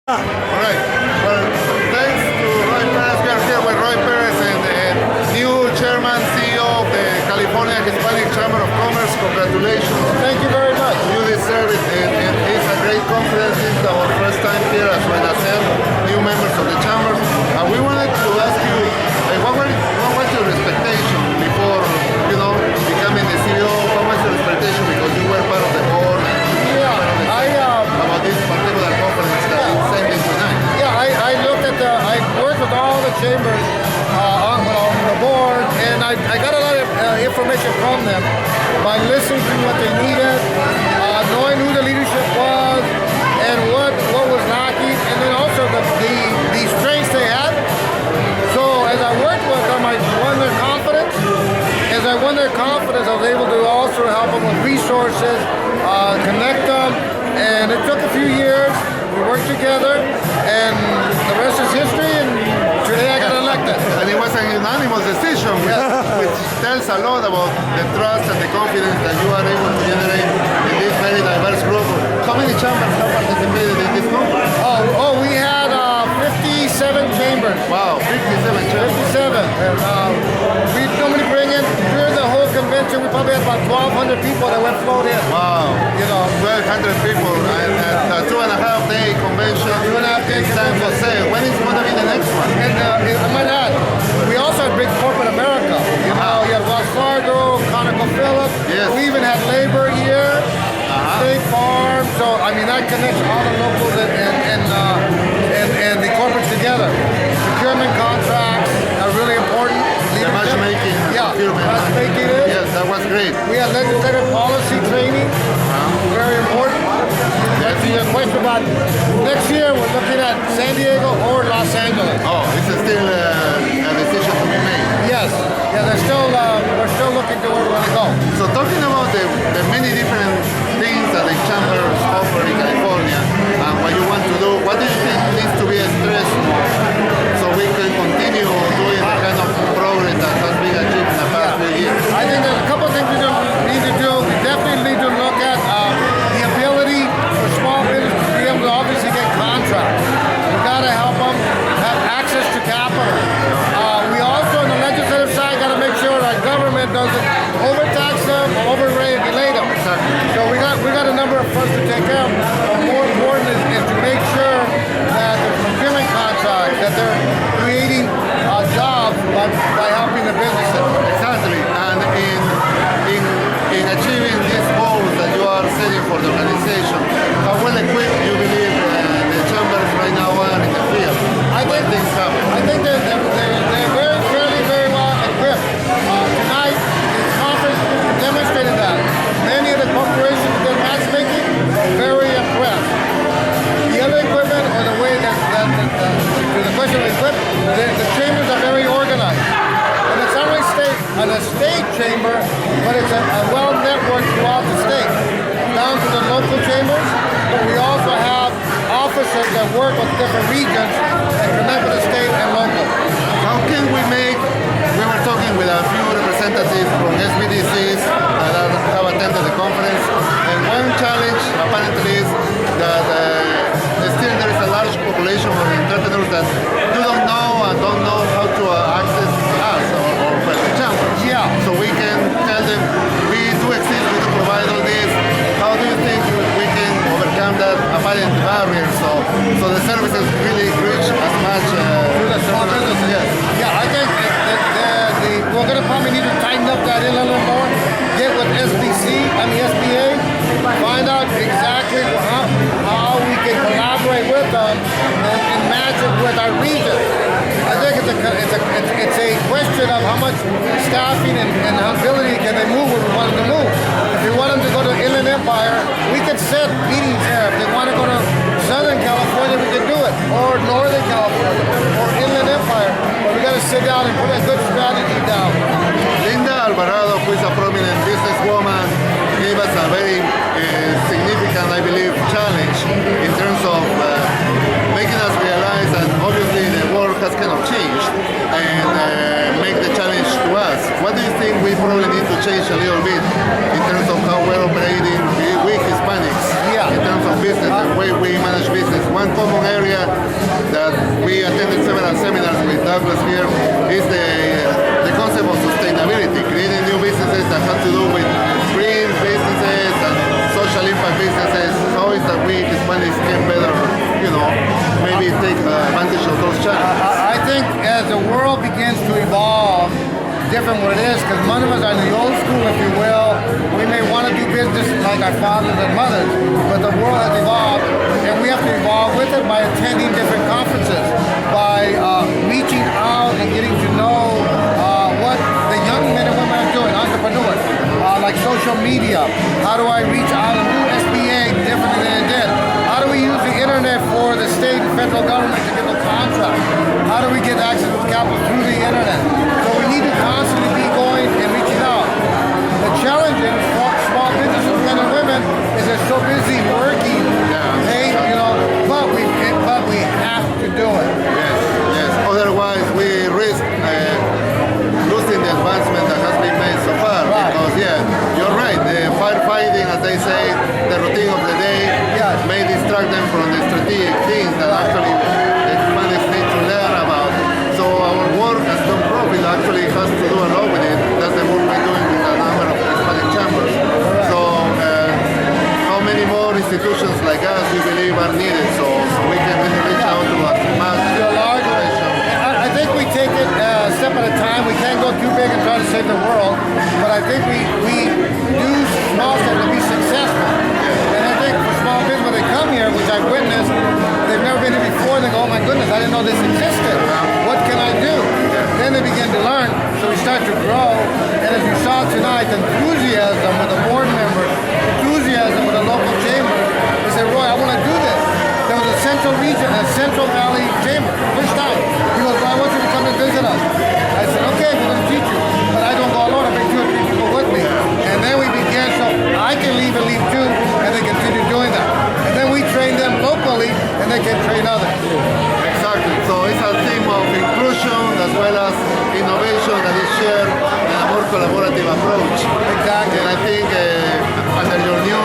All right. Well, thanks to Roy Perez. We are here with Roy Perez and new chairman, CEO of the California Hispanic Chamber of Commerce. Congratulations. Thank you very much. You deserve it, and it's a great conference. This is our first time here as Renacer, new members of the chamber. And we wanted to ask you, what was your expectation before, becoming the CEO? What was your expectation because you were part of the board? About this particular conference that is ending tonight. I looked at I worked with all the chambers on the board, and I got a lot of information from them by listening to what they needed, knowing who the leadership was, and what was lacking, and then also the strengths they had. So as I worked with them, I won their confidence. As I won their confidence, I was able to also help them with resources, connect them, and it took a few years. We worked together, and the rest is history, and today I got elected. And it was a unanimous decision, which tells a lot about the trust and the confidence that you are able to generate in this very diverse group. How many chambers have participated in this conference? We had 57 chambers. Wow, 57 chambers. 57. And we normally bring in, during the whole convention, we probably had about 1,200 people that went float in. Wow. 1,200 people and a 2.5-day convention. 2.5-day in San Jose. When is going to be the next one? And I might add, we also had big corporate America. You had Wells Fargo, ConocoPhillips. Yes. We even had labor here, State Farm. So I mean that connects all the locals and the corporates together. Procurement contracts are really important. The matchmaking. Matchmaking is. Yes, that was great. We had legislative policy training. Very important. That's your question about next year. We're looking at San Diego or Los Angeles. Oh, this is still a decision to be made. Yes. Yeah, we're still looking to where we're going to go. So talking about the many different things that the chambers offer in California and what you want to do, what do you think needs to be stressed so we can continue doing the kind of progress that has been achieved in the past few years? I think there's a couple of things we need to do. We definitely need to look at the ability for small businesses to be able to obviously get contracts. We've got to help them have access to capital. We also, on the legislative side, got to make sure our government doesn't overtax them or overregulate them. Exactly. So we got a number of fronts to take care of. But more important is to make sure that there's procurement contracts, that they're creating jobs by helping the businesses. Exactly. And in achieving these goals that you are setting for the organization, how well equipped you believe the chambers right now are in the field? I think they're very well equipped. Tonight, this conference demonstrated that. Many of the corporations that did matchmaking are very impressed. The other equipment, or the way that to the question of equipment, the chambers are very organized. And it's not only a state chamber, but it's a well-networked throughout the state, down to the local chambers, but we also have officers that work with different regions that connect with the state and local. How can we were talking with a few representatives from SBDCs that have attended the conference, and one challenge apparently is that still there is a large population of entrepreneurs that don't know how to access us or the chamber. Yeah. So we can tell them, we do exist, we do provide all this. How do you think we can overcome that apparent barrier so the services really reach as much to the small businesses? Yes. Yeah, I think we're going to probably need to tighten up that in a little more. Get with SBA, find out exactly how we can collaborate with them and match it with our region. I think it's a question of how much staffing and ability can they move when we want them to move. If we want them to go to Inland Empire, we could set meetings there. If they want to go to Southern California, we can do it, or Northern California, or Inland Empire. But we got to sit down and put a good strategy down. Linda Alvarado, who is a prominent businesswoman, gave us a very significant, I believe, challenge in terms of making us realize that obviously the world has kind of changed and make the challenge to us. What do you think we probably need to change a little bit in terms of how we're operating, we Hispanics, in terms of business, the way we manage business? One common area we attended several seminars with Douglas here, is the concept of sustainability, creating new businesses that have to do with green businesses and social impact businesses. How is that we Hispanics can better, maybe take advantage of those channels? I think as the world begins to evolve, different what it is, because none of us are in the old school, if you will. We may want to do business like our fathers and mothers, but the world has evolved, and we have to evolve with it by attending different conferences, by reaching out and getting to know what the young men and women are doing, entrepreneurs, like social media. How do I reach out and do SBA differently than it did? How do we use the internet for the state and federal government to get the contract? How do we get access to capital through the internet? So we need to constantly be going and reaching out. The challenge in small businesses, men and women, is they're so busy working, but we have to do it. Yes. Otherwise, we risk losing the advancement that has been made so far. Right. Because, you're right. The firefighting, as they say, the routine of the day may distract them from the strategic things that actually the Hispanics need to learn about. So our work as non-profit actually has to do a lot with it. That's the work we're doing with a number of Hispanic chambers. So how many more institutions like us you believe are needed so we can really reach out to a mass population? I think we take it a step at a time. We can't go too big and try to save the world, but I think we do small steps to be successful. And I think for small business, when they come here, which I've witnessed, they've never been here before, they go, oh my goodness, I didn't know this existed. What can I do? Then they begin to learn, so we start to grow. And as you saw tonight, enthusiasm with the board members, enthusiasm with the local chamber. They said, Roy, I want to do this. There was a central region, a Central Valley chamber, first time. He goes, well, I want you to come and visit us. I said, okay, we're going to teach you. But I don't go alone, I bring 2 or 3 people with me. And then we began, so I can leave and leave too, and they continue doing that. And then we train them locally, and they can train others. Exactly. So it's a theme of inclusion as well as innovation that is shared and a more collaborative approach. Exactly. And I think under your new